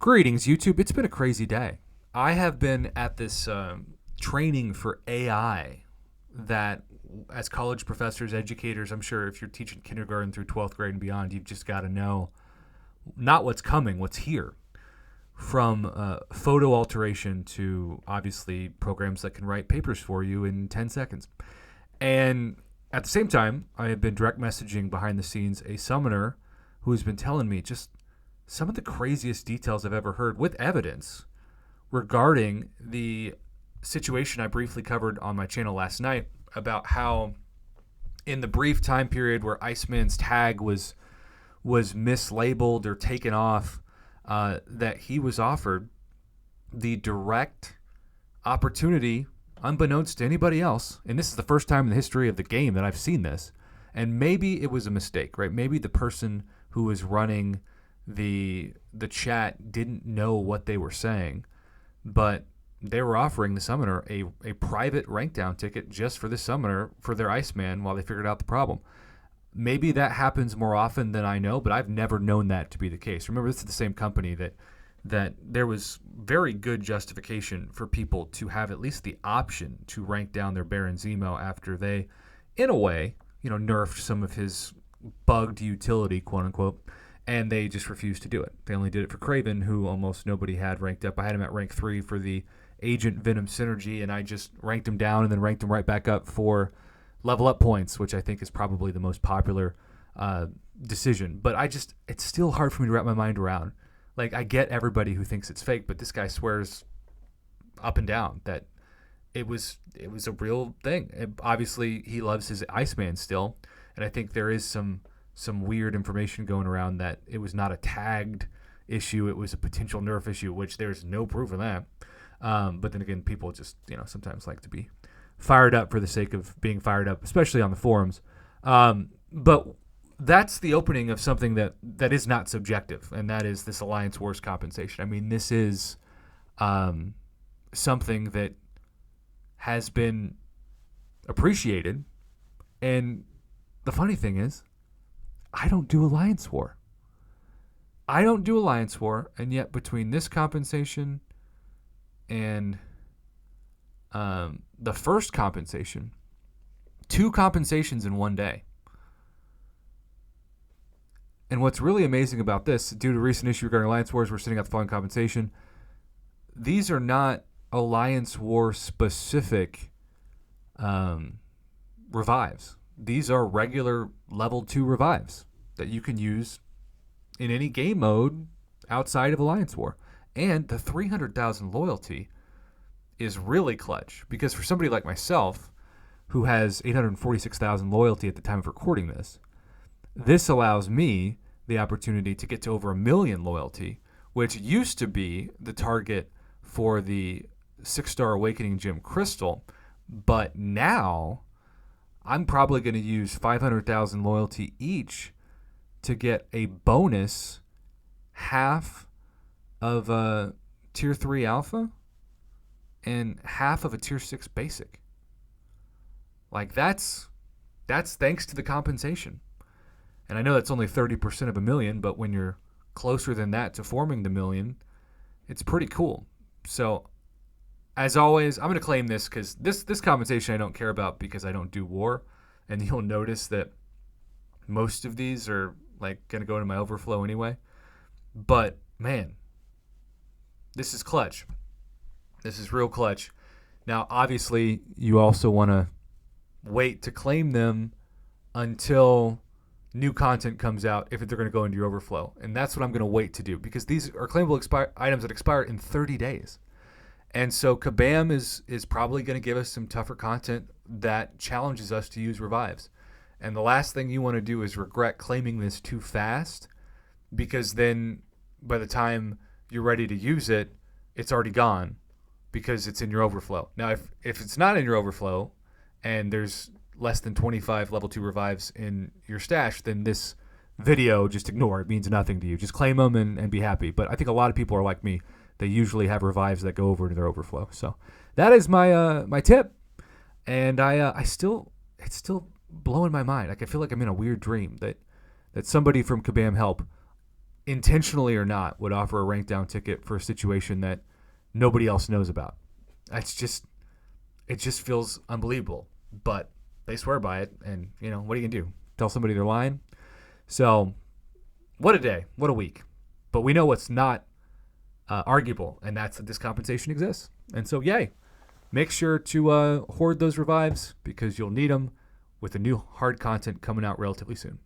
Greetings, YouTube. It's been a crazy day. I have been at this training for AI that, as college professors, educators, I'm sure if you're teaching kindergarten through 12th grade and beyond, you've just got to know not what's coming, what's here. From photo alteration to, obviously, programs that can write papers for you in 10 seconds. And at the same time, I have been direct messaging behind the scenes a summoner who has been telling me just some of the craziest details I've ever heard with evidence regarding the situation I briefly covered on my channel last night about how in the brief time period where Iceman's tag was mislabeled or taken off, that he was offered the direct opportunity, unbeknownst to anybody else, and this is the first time in the history of the game that I've seen this, and maybe it was a mistake, right? Maybe the person who was running the chat didn't know what they were saying, but they were offering the summoner a private rank down ticket just for the summoner for their Iceman while they figured out the problem. Maybe that happens more often than I know, but I've never known that to be the case. Remember, this is the same company that there was very good justification for people to have at least the option to rank down their Baron Zemo after they, in a way, nerfed some of his bugged utility, quote unquote, and they just refused to do it. They only did it for Craven, who almost nobody had ranked up. I had him at rank 3 for the Agent Venom synergy, and I just ranked him down and then ranked him right back up for level up points, which I think is probably the most popular decision. But it's still hard for me to wrap my mind around. Like, I get everybody who thinks it's fake, but this guy swears up and down that it was a real thing. Obviously, he loves his Iceman still, and I think there is some weird information going around that it was not a tagged issue, it was a potential nerf issue, which there's no proof of that. But then again, people just sometimes like to be fired up for the sake of being fired up, especially on the forums. But that's the opening of something that is not subjective, and that is this Alliance Wars compensation. I mean, this is something that has been appreciated, and the funny thing is, I don't do Alliance War. And yet between this compensation and the first compensation, 2 compensations in one day. And what's really amazing about this, due to a recent issue regarding Alliance Wars, we're sitting at the following compensation. These are not Alliance War specific revives. These are regular level 2 revives that you can use in any game mode outside of Alliance War. And the 300,000 loyalty is really clutch, because for somebody like myself who has 846,000 loyalty at the time of recording this allows me the opportunity to get to over 1 million loyalty, which used to be the target for the 6-star Awakening Gem Crystal, but now I'm probably going to use 500,000 loyalty each to get a bonus half of a Tier 3 Alpha and half of a Tier 6 Basic. Like, that's thanks to the compensation. And I know that's only 30% of 1 million, but when you're closer than that to forming the 1 million, it's pretty cool. So, as always, I'm going to claim this because this compensation I don't care about because I don't do war. And you'll notice that most of these are like going to go into my overflow anyway. But, man, this is clutch. This is real clutch. Now, obviously, you also want to wait to claim them until new content comes out if they're going to go into your overflow. And that's what I'm going to wait to do, because these are claimable items that expire in 30 days. And so Kabam is probably going to give us some tougher content that challenges us to use revives. And the last thing you want to do is regret claiming this too fast, because then by the time you're ready to use it, it's already gone because it's in your overflow. Now, if it's not in your overflow and there's less than 25 level 2 revives in your stash, then this video, just ignore. It means nothing to you. Just claim them and be happy. But I think a lot of people are like me. They usually have revives that go over to their overflow. So that is my my tip. And it's still blowing my mind. Like, I feel like I'm in a weird dream that somebody from Kabam Help intentionally or not, would offer a rank down ticket for a situation that nobody else knows about. It just feels unbelievable. But they swear by it, and what are you gonna do? Tell somebody they're lying? So, what a day, what a week. But we know what's not arguable, and that's that this compensation exists. And so, yay. Make sure to hoard those revives because you'll need them with the new hard content coming out relatively soon.